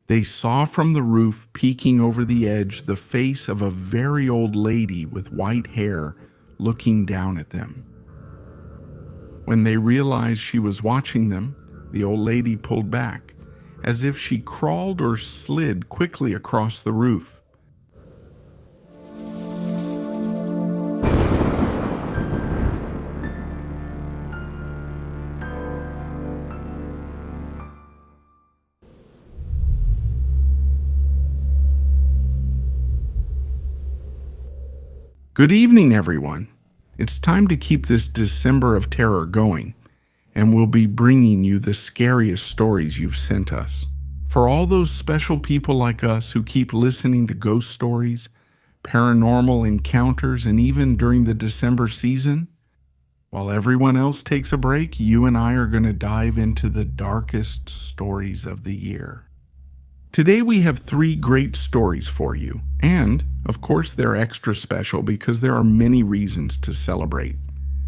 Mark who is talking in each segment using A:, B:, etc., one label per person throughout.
A: They saw from the roof, peeking over the edge, the face of a very old lady with white hair looking down at them. When they realized she was watching them, the old lady pulled back, as if she crawled or slid quickly across the roof. Good evening, everyone. It's time to keep this December of terror going, and we'll be bringing you the scariest stories you've sent us. For all those special people like us who keep listening to ghost stories, paranormal encounters, and even during the December season, while everyone else takes a break, you and I are going to dive into the darkest stories of the year. Today we have 3 great stories for you, and, of course, they're extra special because there are many reasons to celebrate.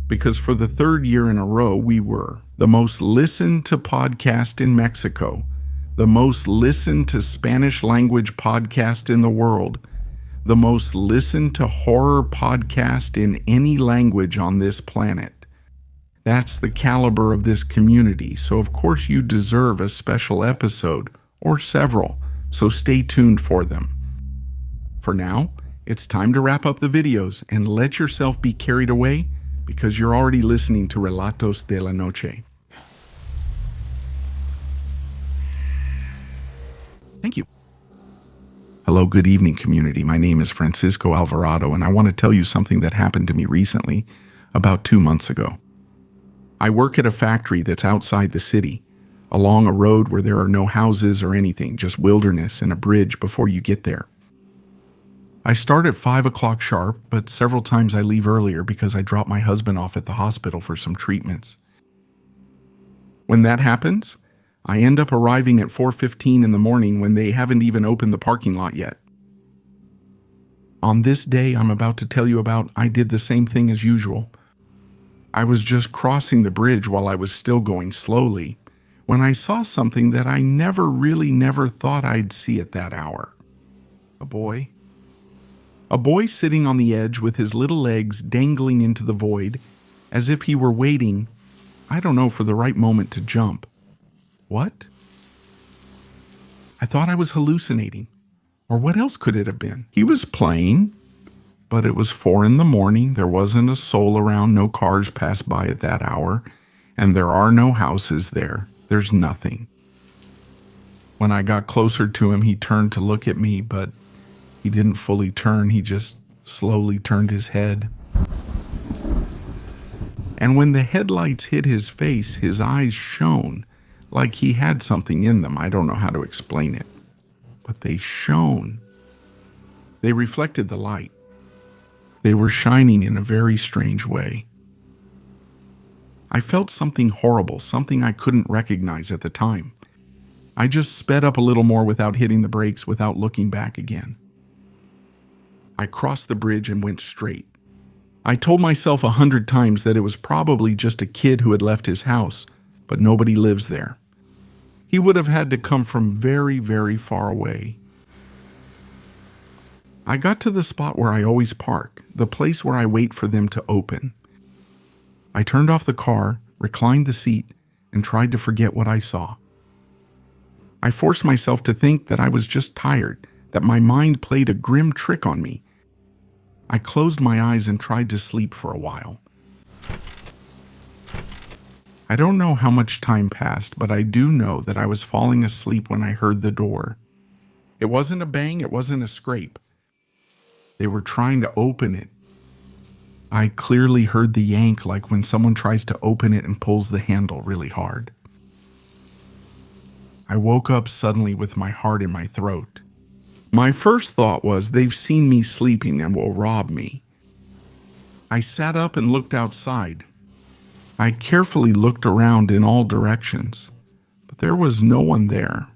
A: Because for the 3rd year in a row, we were the most listened to podcast in Mexico, the most listened to Spanish language podcast in the world, the most listened to horror podcast in any language on this planet. That's the caliber of this community, so of course you deserve a special episode, or several, so stay tuned for them. For now, it's time to wrap up the videos and let yourself be carried away because you're already listening to Relatos de la Noche. Thank you. Hello, good evening, community. My name is Francisco Alvarado, and I want to tell you something that happened to me recently, about 2 months ago. I work at a factory that's outside the city, along a road where there are no houses or anything, just wilderness and a bridge before you get there. I start at 5 o'clock sharp, but several times I leave earlier because I drop my husband off at the hospital for some treatments. When that happens, I end up arriving at 4:15 in the morning when they haven't even opened the parking lot yet. On this day I'm about to tell you about, I did the same thing as usual. I was just crossing the bridge while I was still going slowly, when I saw something that I never thought I'd see at that hour. A boy sitting on the edge with his little legs dangling into the void, as if he were waiting, I don't know, for the right moment to jump. What? I thought I was hallucinating. Or what else could it have been? He was playing, but it was 4 in the morning, there wasn't a soul around, no cars pass by at that hour, and there are no houses there. There's nothing. When I got closer to him, he turned to look at me, but he didn't fully turn. He just slowly turned his head. And when the headlights hit his face, his eyes shone like he had something in them. I don't know how to explain it, but they shone. They reflected the light. They were shining in a very strange way. I felt something horrible, something I couldn't recognize at the time. I just sped up a little more without hitting the brakes, without looking back again. I crossed the bridge and went straight. I told myself 100 times that it was probably just a kid who had left his house, but nobody lives there. He would have had to come from very far away. I got to the spot where I always park, the place where I wait for them to open. I turned off the car, reclined the seat, and tried to forget what I saw. I forced myself to think that I was just tired, that my mind played a grim trick on me. I closed my eyes and tried to sleep for a while. I don't know how much time passed, but I do know that I was falling asleep when I heard the door. It wasn't a bang, it wasn't a scrape. They were trying to open it. I clearly heard the yank, like when someone tries to open it and pulls the handle really hard. I woke up suddenly with my heart in my throat. My first thought was, they've seen me sleeping and will rob me. I sat up and looked outside. I carefully looked around in all directions, but there was no one there.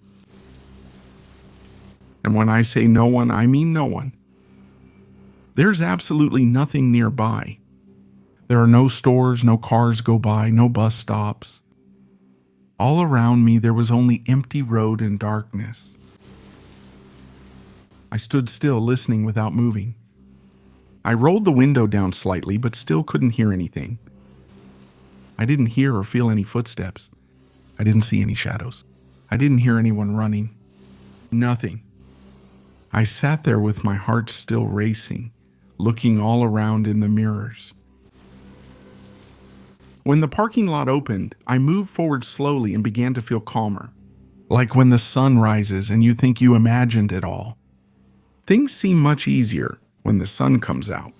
A: And when I say no one, I mean no one. There's absolutely nothing nearby. There are no stores, no cars go by, no bus stops. All around me there was only empty road and darkness. I stood still, listening without moving. I rolled the window down slightly, but still couldn't hear anything. I didn't hear or feel any footsteps. I didn't see any shadows. I didn't hear anyone running. Nothing. I sat there with my heart still racing, looking all around in the mirrors. When the parking lot opened, I moved forward slowly and began to feel calmer. Like when the sun rises and you think you imagined it all. Things seem much easier when the sun comes out.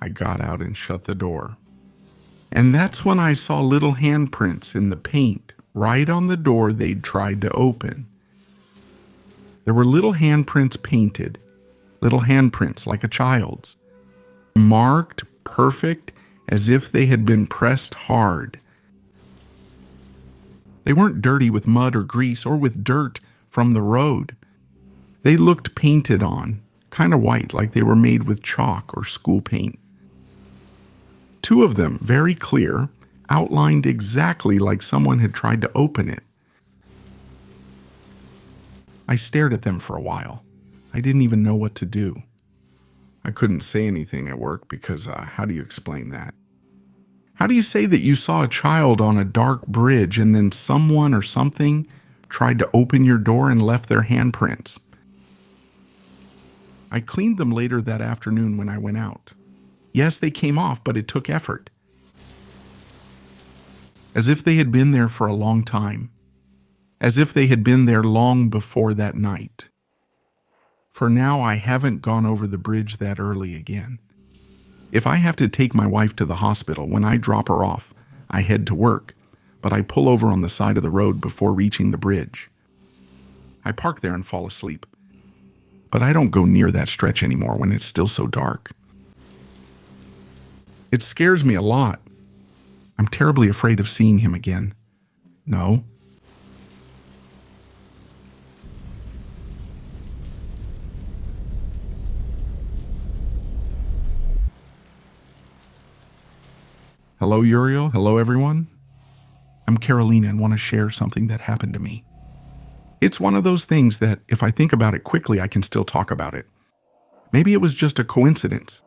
A: I got out and shut the door. And that's when I saw little handprints in the paint right on the door they'd tried to open. There were little handprints painted, little handprints like a child's, marked perfect as if they had been pressed hard. They weren't dirty with mud or grease or with dirt from the road. They looked painted on, kind of white, like they were made with chalk or school paint. 2 of them, very clear, outlined exactly like someone had tried to open it. I stared at them for a while. I didn't even know what to do. I couldn't say anything at work because how do you explain that? How do you say that you saw a child on a dark bridge and then someone or something tried to open your door and left their handprints? I cleaned them later that afternoon when I went out. Yes, they came off, but it took effort. As if they had been there for a long time. As if they had been there long before that night. For now, I haven't gone over the bridge that early again. If I have to take my wife to the hospital, when I drop her off, I head to work, but I pull over on the side of the road before reaching the bridge. I park there and fall asleep. But I don't go near that stretch anymore when it's still so dark. It scares me a lot. I'm terribly afraid of seeing him again. No. Hello, Uriel. Hello, everyone. I'm Carolina and want to share something that happened to me. It's one of those things that if I think about it quickly, I can still talk about it. Maybe it was just a coincidence.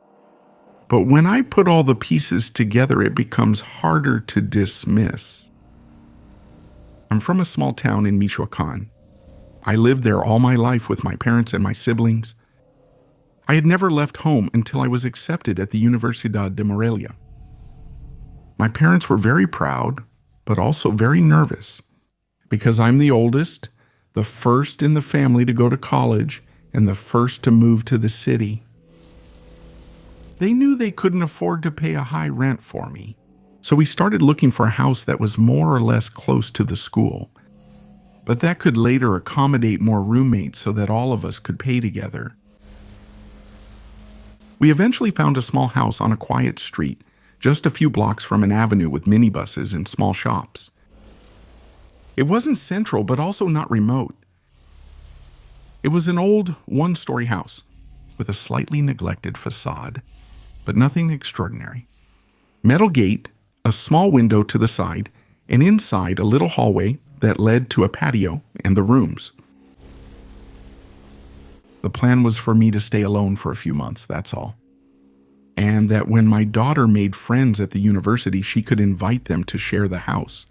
A: But when I put all the pieces together, it becomes harder to dismiss. I'm from a small town in Michoacan. I lived there all my life with my parents and my siblings. I had never left home until I was accepted at the Universidad de Morelia. My parents were very proud, but also very nervous, because I'm the oldest, the first in the family to go to college, and the first to move to the city. They knew they couldn't afford to pay a high rent for me, so we started looking for a house that was more or less close to the school, but that could later accommodate more roommates so that all of us could pay together. We eventually found a small house on a quiet street, just a few blocks from an avenue with minibuses and small shops. It wasn't central, but also not remote. It was an old one-story house with a slightly neglected facade, but nothing extraordinary. Metal gate, a small window to the side, and inside a little hallway that led to a patio and the rooms. The plan was for me to stay alone for a few months, that's all. And that when my daughter made friends at the university, she could invite them to share the house.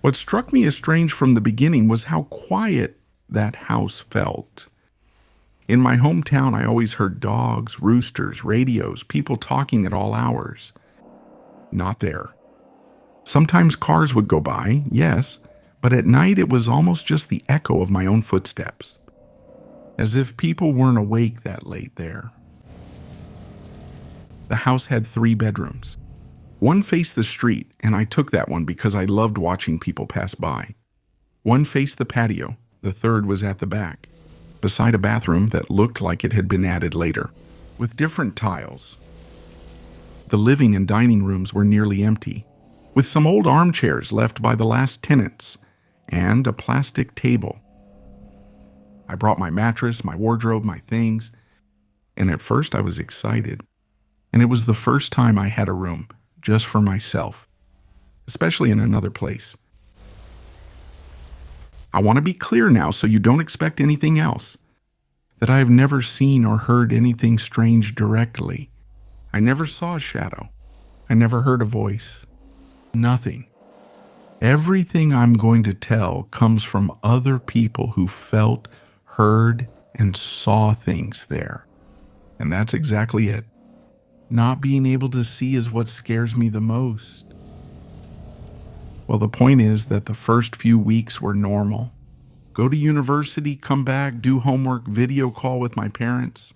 A: What struck me as strange from the beginning was how quiet that house felt. In my hometown, I always heard dogs, roosters, radios, people talking at all hours. Not there. Sometimes cars would go by, yes, but at night it was almost just the echo of my own footsteps. As if people weren't awake that late there. The house had 3 bedrooms. One faced the street, and I took that one because I loved watching people pass by. One faced the patio, the third was at the back, beside a bathroom that looked like it had been added later, with different tiles. The living and dining rooms were nearly empty, with some old armchairs left by the last tenants, and a plastic table. I brought my mattress, my wardrobe, my things, and at first I was excited. And it was the first time I had a room just for myself, especially in another place. I want to be clear now so you don't expect anything else. That I have never seen or heard anything strange directly. I never saw a shadow. I never heard a voice. Nothing. Everything I'm going to tell comes from other people who felt, heard, and saw things there. And that's exactly it. Not being able to see is what scares me the most. Well, the point is that the first few weeks were normal. Go to university, come back, do homework, video call with my parents.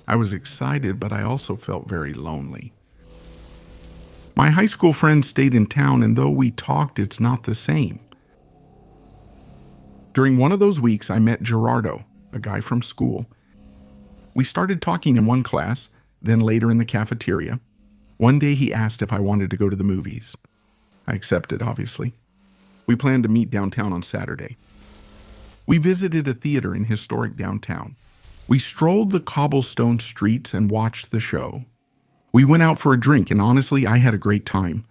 A: I was excited, but I also felt very lonely. My high school friends stayed in town, and though we talked, it's not the same. During one of those weeks, I met Gerardo, a guy from school. We started talking in one class, then later in the cafeteria. One day he asked if I wanted to go to the movies. I accepted, obviously. We planned to meet downtown on Saturday. We visited a theater in historic downtown. We strolled the cobblestone streets and watched the show. We went out for a drink, and honestly, I had a great time.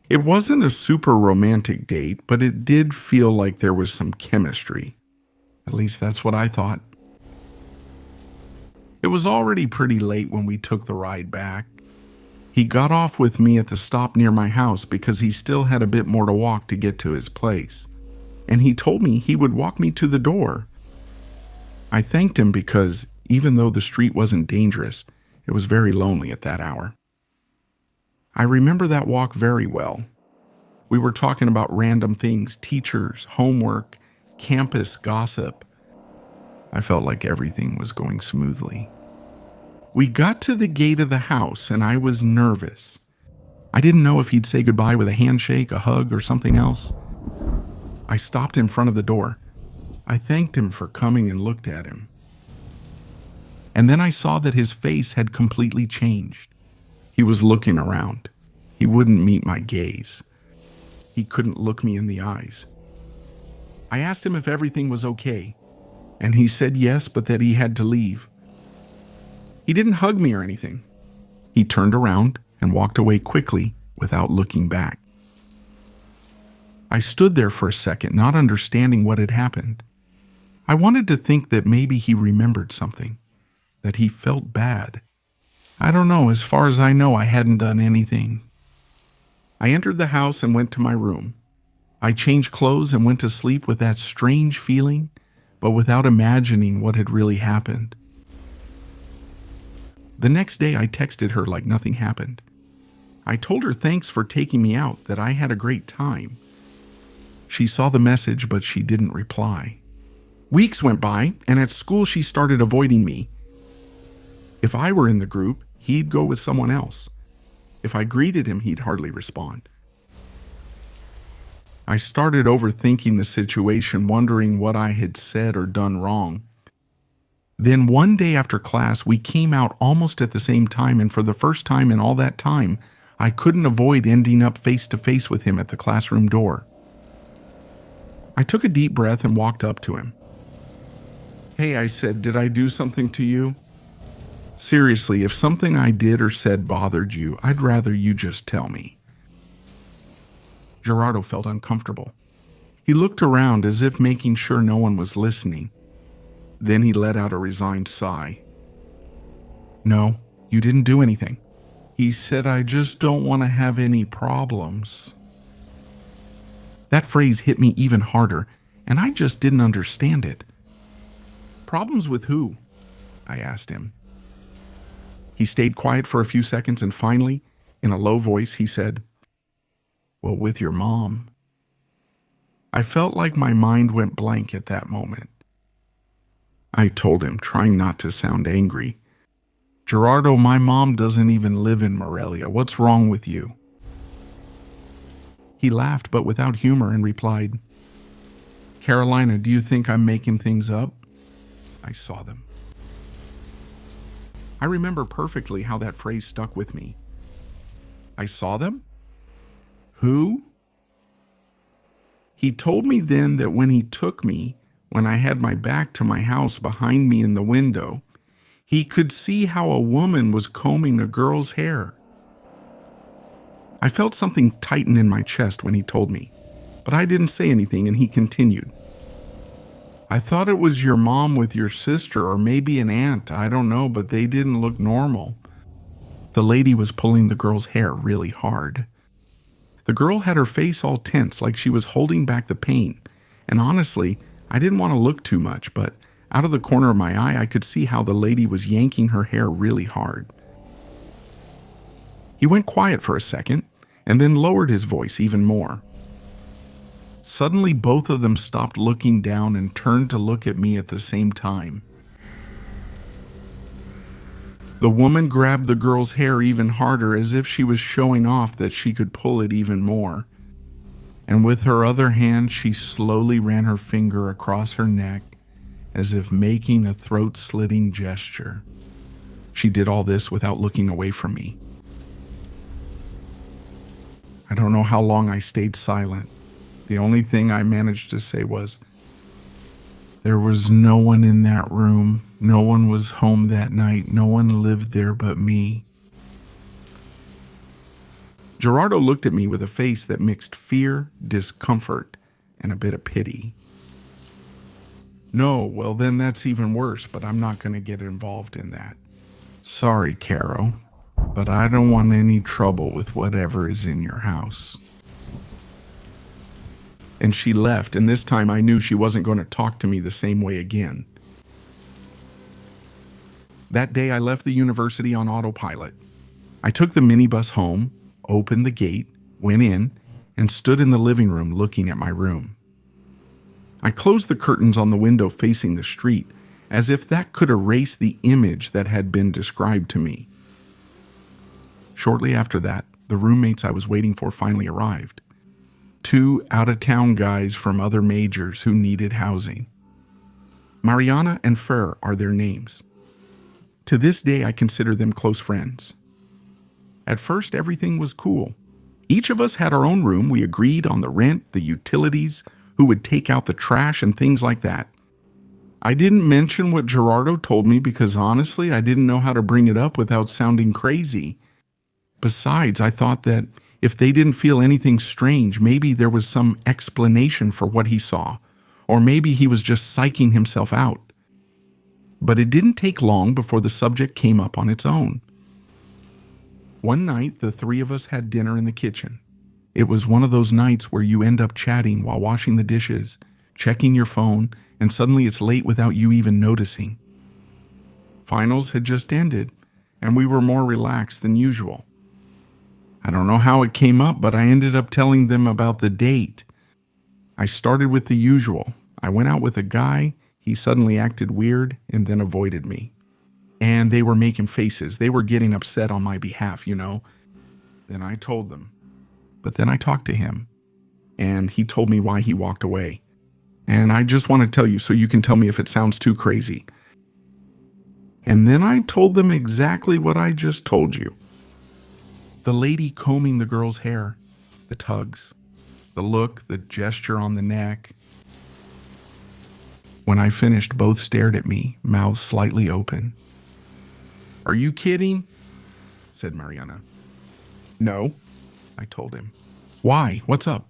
A: It wasn't a super romantic date, but it did feel like there was some chemistry. At least that's what I thought. It was already pretty late when we took the ride back. He got off with me at the stop near my house because he still had a bit more to walk to get to his place. And he told me he would walk me to the door. I thanked him because even though the street wasn't dangerous, it was very lonely at that hour. I remember that walk very well. We were talking about random things, teachers, homework, campus gossip. I felt like everything was going smoothly. We got to the gate of the house and I was nervous. I didn't know if he'd say goodbye with a handshake, a hug, or something else. I stopped in front of the door. I thanked him for coming and looked at him. And then I saw that his face had completely changed. He was looking around. He wouldn't meet my gaze. He couldn't look me in the eyes. I asked him if everything was okay, and he said yes, but that he had to leave. He didn't hug me or anything. He turned around and walked away quickly without looking back. I stood there for a second, not understanding what had happened. I wanted to think that maybe he remembered something, that he felt bad. I don't know, as far as I know, I hadn't done anything. I entered the house and went to my room. I changed clothes and went to sleep with that strange feeling, but without imagining what had really happened. The next day, I texted her like nothing happened. I told her thanks for taking me out, that I had a great time. She saw the message, but she didn't reply. Weeks went by, and at school she started avoiding me. If I were in the group, he'd go with someone else. If I greeted him, he'd hardly respond. I started overthinking the situation, wondering what I had said or done wrong. Then one day after class, we came out almost at the same time, and for the first time in all that time, I couldn't avoid ending up face to face with him at the classroom door. I took a deep breath and walked up to him. "Hey," I said, "did I do something to you? Seriously, if something I did or said bothered you, I'd rather you just tell me." Gerardo felt uncomfortable. He looked around as if making sure no one was listening. Then he let out a resigned sigh. "No, you didn't do anything." He said, "I just don't want to have any problems." That phrase hit me even harder, and I just didn't understand it. "Problems with who?" I asked him. He stayed quiet for a few seconds, and finally, in a low voice, he said, "Well, with your mom." I felt like my mind went blank at that moment. I told him, trying not to sound angry, "Gerardo, my mom doesn't even live in Morelia. What's wrong with you?" He laughed, but without humor, and replied, "Carolina, do you think I'm making things up?" I saw them. I remember perfectly how that phrase stuck with me. I saw them? Who? He told me then that when he took me, when I had my back to my house behind me in the window, he could see how a woman was combing a girl's hair. I felt something tighten in my chest when he told me. But I didn't say anything, and he continued. I thought it was your mom with your sister, or maybe an aunt, I don't know, but they didn't look normal. The lady was pulling the girl's hair really hard. The girl had her face all tense, like she was holding back the pain. And honestly, I didn't want to look too much, but out of the corner of my eye, I could see how the lady was yanking her hair really hard. He went quiet for a second, and then lowered his voice even more. Suddenly, both of them stopped looking down and turned to look at me at the same time. The woman grabbed the girl's hair even harder, as if she was showing off that she could pull it even more. And with her other hand, she slowly ran her finger across her neck, as if making a throat-slitting gesture. She did all this without looking away from me. I don't know how long I stayed silent. The only thing I managed to say was, "There was no one in that room. No one was home that night. No one lived there but me." Gerardo looked at me with a face that mixed fear, discomfort, and a bit of pity. "No, well then that's even worse, but I'm not going to get involved in that. Sorry, Caro, but I don't want any trouble with whatever is in your house." And she left, and this time I knew she wasn't going to talk to me the same way again. That day I left the university on autopilot. I took the minibus home, opened the gate, went in, and stood in the living room looking at my room. I closed the curtains on the window facing the street, as if that could erase the image that had been described to me. Shortly after that, the roommates I was waiting for finally arrived. 2 out-of-town guys from other majors who needed housing. Mariana and Fer are their names. To this day, I consider them close friends. At first, everything was cool. Each of us had our own room. We agreed on the rent, the utilities, who would take out the trash, and things like that. I didn't mention what Gerardo told me because honestly, I didn't know how to bring it up without sounding crazy. Besides, I thought that if they didn't feel anything strange, maybe there was some explanation for what he saw, or maybe he was just psyching himself out. But it didn't take long before the subject came up on its own. One night, the 3 of us had dinner in the kitchen. It was one of those nights where you end up chatting while washing the dishes, checking your phone, and suddenly it's late without you even noticing. Finals had just ended, and we were more relaxed than usual. I don't know how it came up, but I ended up telling them about the date. I started with the usual. I went out with a guy, he suddenly acted weird, and then avoided me. And they were making faces. They were getting upset on my behalf, you know. Then I told them. But then I talked to him, and he told me why he walked away. And I just want to tell you so you can tell me if it sounds too crazy. And then I told them exactly what I just told you. The lady combing the girl's hair, the tugs, the look, the gesture on the neck. When I finished, both stared at me, mouths slightly open. "Are you kidding?" said Mariana. "No," I told him. "Why? What's up?"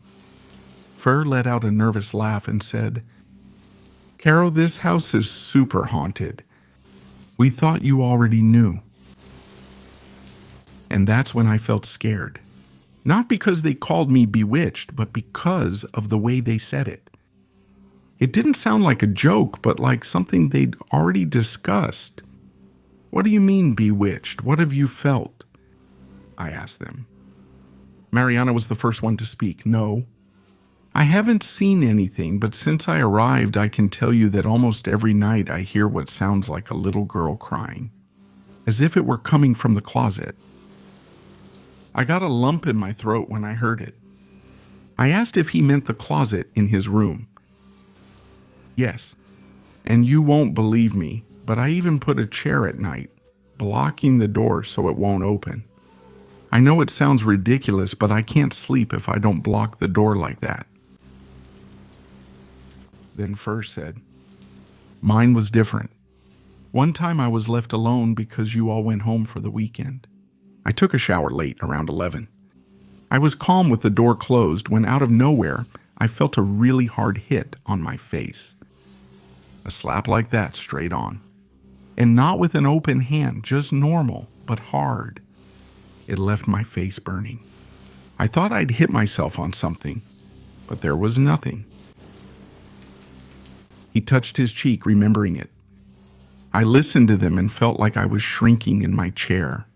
A: Fer let out a nervous laugh and said, "Caro, this house is super haunted. We thought you already knew." And that's when I felt scared. Not because they called me bewitched, but because of the way they said it. It didn't sound like a joke, but like something they'd already discussed. "What do you mean bewitched? What have you felt?" I asked them. Mariana was the first one to speak. "No, I haven't seen anything, but since I arrived, I can tell you that almost every night I hear what sounds like a little girl crying, as if it were coming from the closet." I got a lump in my throat when I heard it. I asked if he meant the closet in his room. "Yes, and you won't believe me, but I even put a chair at night, blocking the door so it won't open. I know it sounds ridiculous, but I can't sleep if I don't block the door like that." Then Fer said, "Mine was different. One time I was left alone because you all went home for the weekend. I took a shower late, around 11. I was calm with the door closed when out of nowhere, I felt a really hard hit on my face. A slap like that straight on. And not with an open hand, just normal, but hard. It left my face burning. I thought I'd hit myself on something, but there was nothing. He touched his cheek, remembering it. I listened to them and felt like I was shrinking in my chair.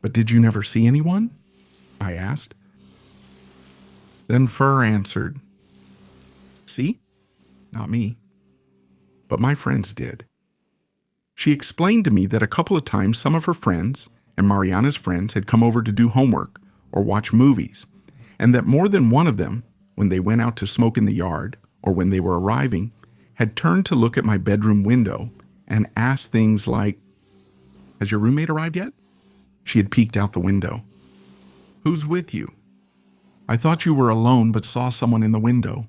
A: "But did you never see anyone?" I asked. Then Fur answered, "See? Not me. But my friends did." She explained to me that a couple of times some of her friends and Mariana's friends had come over to do homework or watch movies, and that more than one of them, when they went out to smoke in the yard or when they were arriving, had turned to look at my bedroom window and asked things like, "Has your roommate arrived yet?" She had peeked out the window. "Who's with you? I thought you were alone but saw someone in the window."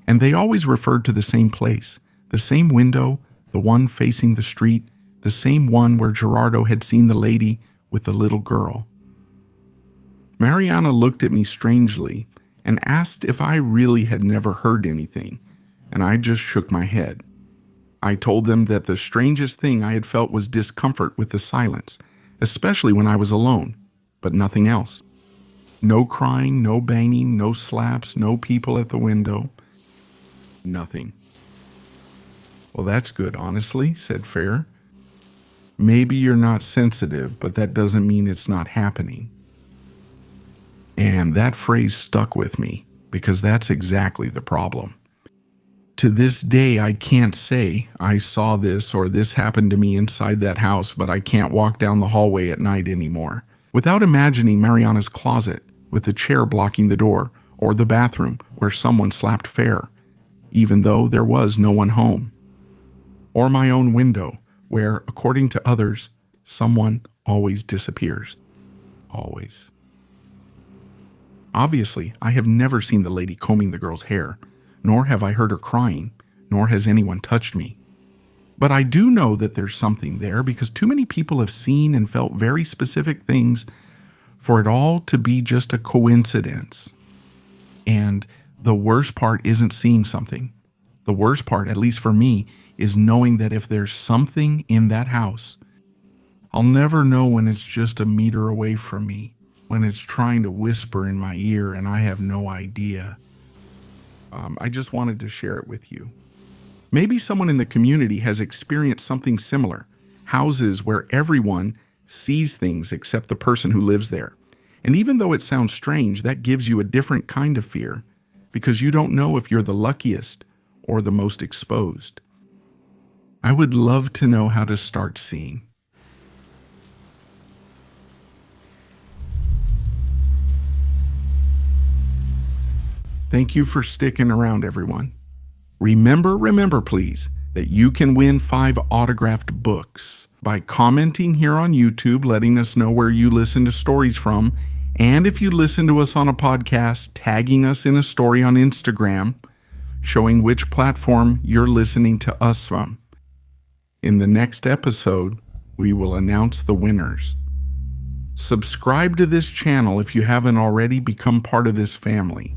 A: And they always referred to the same place, the same window, the one facing the street, the same one where Gerardo had seen the lady with the little girl. Mariana looked at me strangely and asked if I really had never heard anything, and I just shook my head. I told them that the strangest thing I had felt was discomfort with the silence, especially when I was alone, but nothing else. No crying, no banging, no slaps, no people at the window. Nothing. "Well, that's good, honestly," said Fair. "Maybe you're not sensitive, but that doesn't mean it's not happening." And that phrase stuck with me, because that's exactly the problem. To this day, I can't say I saw this or this happened to me inside that house, but I can't walk down the hallway at night anymore without imagining Mariana's closet with the chair blocking the door, or the bathroom where someone slapped Fair, even though there was no one home. Or my own window, where, according to others, someone always disappears. Always. Obviously, I have never seen the lady combing the girl's hair, nor have I heard her crying, nor has anyone touched me. But I do know that there's something there because too many people have seen and felt very specific things for it all to be just a coincidence. And the worst part isn't seeing something. The worst part, at least for me, is knowing that if there's something in that house, I'll never know when it's just a meter away from me, when it's trying to whisper in my ear and I have no idea. I just wanted to share it with you. Maybe someone in the community has experienced something similar. Houses where everyone sees things except the person who lives there. And even though it sounds strange, that gives you a different kind of fear because you don't know if you're the luckiest or the most exposed. I would love to know how to start seeing. Thank you for sticking around, everyone. Remember, please, that you can win 5 autographed books by commenting here on YouTube, letting us know where you listen to stories from, and if you listen to us on a podcast, tagging us in a story on Instagram, showing which platform you're listening to us from. In the next episode, we will announce the winners. Subscribe to this channel if you haven't already become part of this family.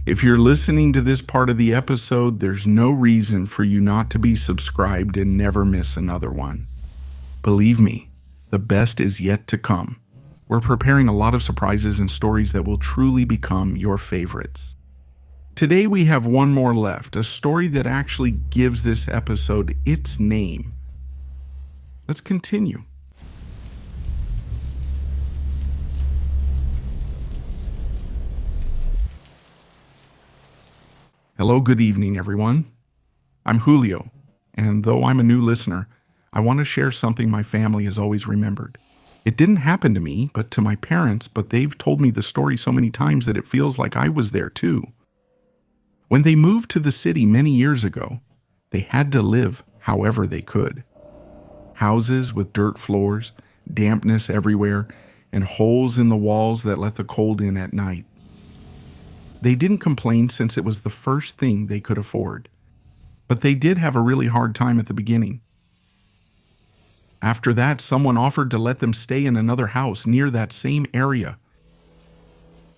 A: If you're listening to this part of the episode, there's no reason for you not to be subscribed and never miss another one. Believe me, the best is yet to come. We're preparing a lot of surprises and stories that will truly become your favorites. Today we have one more left, a story that actually gives this episode its name. Let's continue. Hello, good evening, everyone. I'm Julio, and though I'm a new listener, I want to share something my family has always remembered. It didn't happen to me, but to my parents, but they've told me the story so many times that it feels like I was there too. When they moved to the city many years ago, they had to live however they could. Houses with dirt floors, dampness everywhere, and holes in the walls that let the cold in at night. They didn't complain since it was the first thing they could afford. But they did have a really hard time at the beginning. After that, someone offered to let them stay in another house near that same area.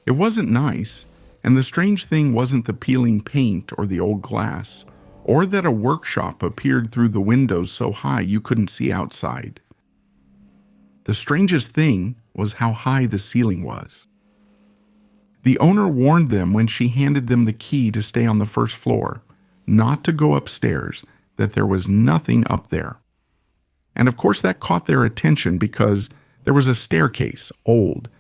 A: It wasn't nice, And the strange thing wasn't the peeling paint or the old glass, or that a workshop appeared through the windows so high you couldn't see outside. The strangest thing was how high the ceiling was. The owner warned them when she handed them the key to stay on the first floor, not to go upstairs, that there was nothing up there. And of course that caught their attention because there was a staircase, old,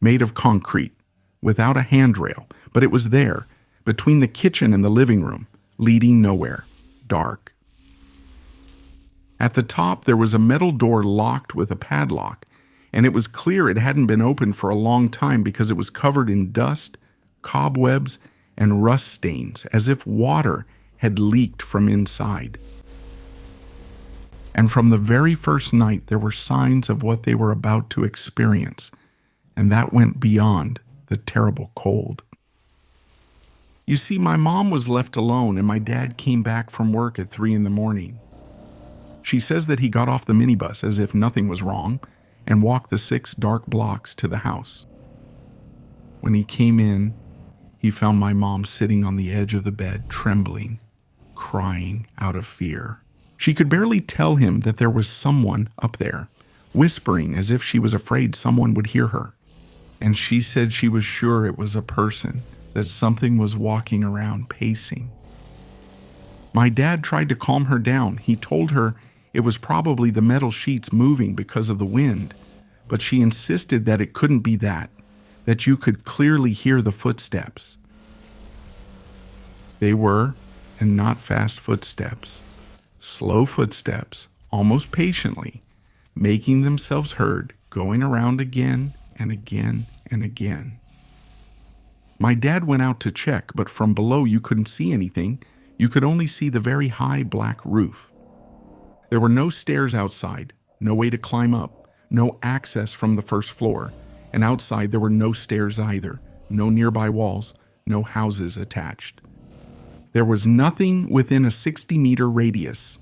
A: made of concrete, without a handrail, but it was there, between the kitchen and the living room, leading nowhere, dark. At the top there was a metal door locked with a padlock, and it was clear it hadn't been opened for a long time because it was covered in dust, cobwebs, and rust stains, as if water had leaked from inside. And from the very first night there were signs of what they were about to experience, and that went beyond the terrible cold. You see, my mom was left alone and my dad came back from work at 3 a.m. She says that he got off the minibus as if nothing was wrong and walked the 6 dark blocks to the house. When he came in, he found my mom sitting on the edge of the bed, trembling, crying out of fear. She could barely tell him that there was someone up there, whispering as if she was afraid someone would hear her. And she said she was sure it was a person, that something was walking around, pacing. My dad tried to calm her down. He told her it was probably the metal sheets moving because of the wind, but she insisted that it couldn't be that you could clearly hear the footsteps. They were, and not fast footsteps, slow footsteps, almost patiently, making themselves heard, going around again and again and again. My dad went out to check, but from below you couldn't see anything. You could only see the very high black roof. There were no stairs outside, no way to climb up, no access from the first floor, and outside there were no stairs either, no nearby walls, no houses attached. There was nothing within a 60-meter radius.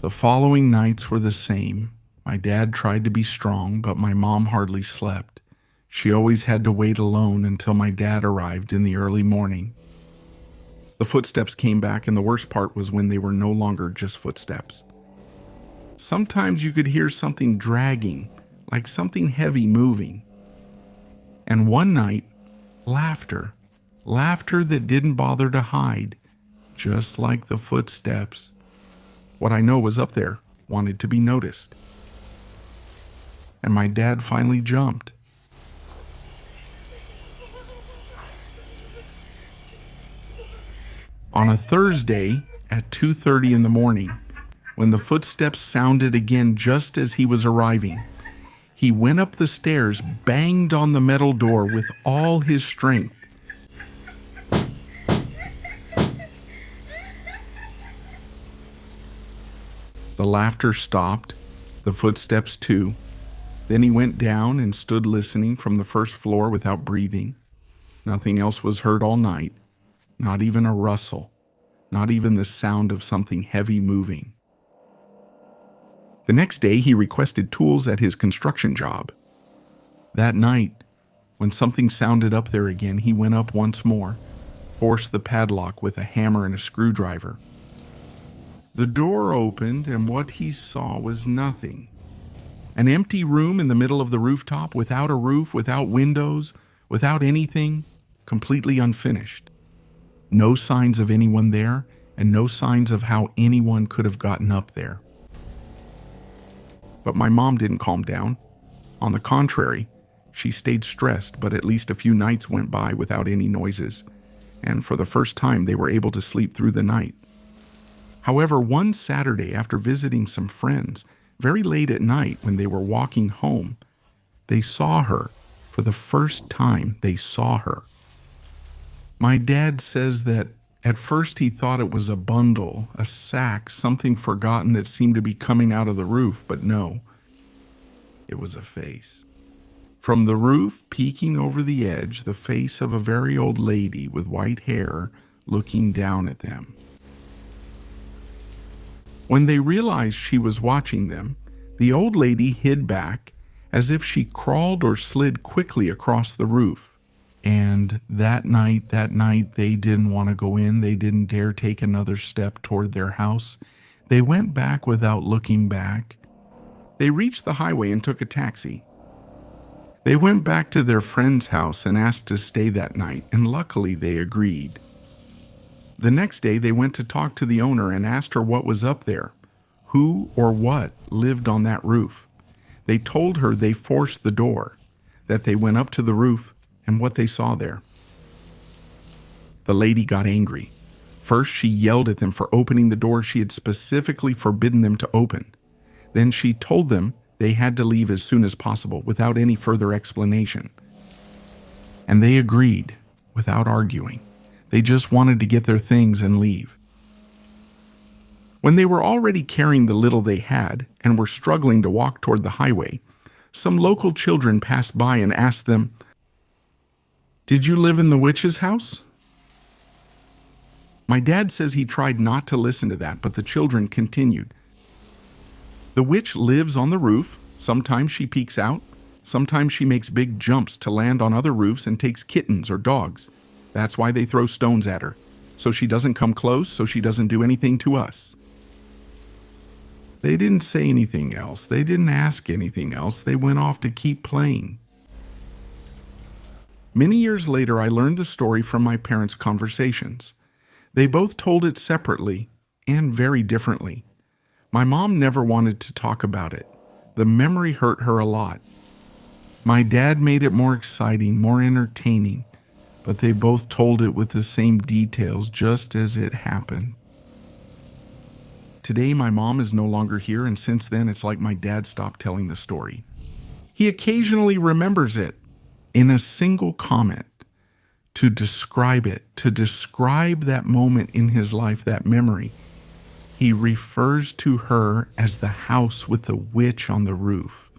A: The following nights were the same. My dad tried to be strong, but my mom hardly slept. She always had to wait alone until my dad arrived in the early morning. The footsteps came back, and the worst part was when they were no longer just footsteps. Sometimes you could hear something dragging, like something heavy moving. And one night, laughter that didn't bother to hide, just like the footsteps. What I know was up there, wanted to be noticed. And my dad finally jumped. On a Thursday at 2:30 in the morning, when the footsteps sounded again just as he was arriving, he went up the stairs, banged on the metal door with all his strength. The laughter stopped, the footsteps too. Then he went down and stood listening from the first floor without breathing. Nothing else was heard all night. Not even a rustle, not even the sound of something heavy moving. The next day, he requested tools at his construction job. That night, when something sounded up there again, he went up once more, forced the padlock with a hammer and a screwdriver. The door opened, and what he saw was nothing. An empty room in the middle of the rooftop, without a roof, without windows, without anything, completely unfinished. No signs of anyone there, and no signs of how anyone could have gotten up there. But my mom didn't calm down. On the contrary, she stayed stressed, but at least a few nights went by without any noises, and for the first time they were able to sleep through the night. However, one Saturday, after visiting some friends, very late at night when they were walking home, they saw her. For the first time, they saw her. My dad says that at first he thought it was a bundle, a sack, something forgotten that seemed to be coming out of the roof, but no, it was a face. From the roof, peeking over the edge, the face of a very old lady with white hair looking down at them. When they realized she was watching them, the old lady hid back as if she crawled or slid quickly across the roof, And that night, they didn't want to go in. They didn't dare take another step toward their house. They went back without looking back. They reached the highway and took a taxi. They went back to their friend's house and asked to stay that night, and luckily they agreed. The next day, they went to talk to the owner and asked her what was up there, who or what lived on that roof. They told her they forced the door, that they went up to the roof, and what they saw there. The lady got angry. First, she yelled at them for opening the door she had specifically forbidden them to open. Then she told them they had to leave as soon as possible without any further explanation. And they agreed without arguing. They just wanted to get their things and leave. When they were already carrying the little they had and were struggling to walk toward the highway, some local children passed by and asked them, "Did you live in the witch's house?" My dad says he tried not to listen to that, but the children continued. "The witch lives on the roof. Sometimes she peeks out. Sometimes she makes big jumps to land on other roofs and takes kittens or dogs. That's why they throw stones at her, so she doesn't come close, so she doesn't do anything to us." They didn't say anything else. They didn't ask anything else. They went off to keep playing. Many years later, I learned the story from my parents' conversations. They both told it separately and very differently. My mom never wanted to talk about it. The memory hurt her a lot. My dad made it more exciting, more entertaining, but they both told it with the same details, just as it happened. Today, my mom is no longer here, and since then, it's like my dad stopped telling the story. He occasionally remembers it in a single comment to describe it, to describe that moment in his life, that memory. He refers to her as the house with the witch on the roof.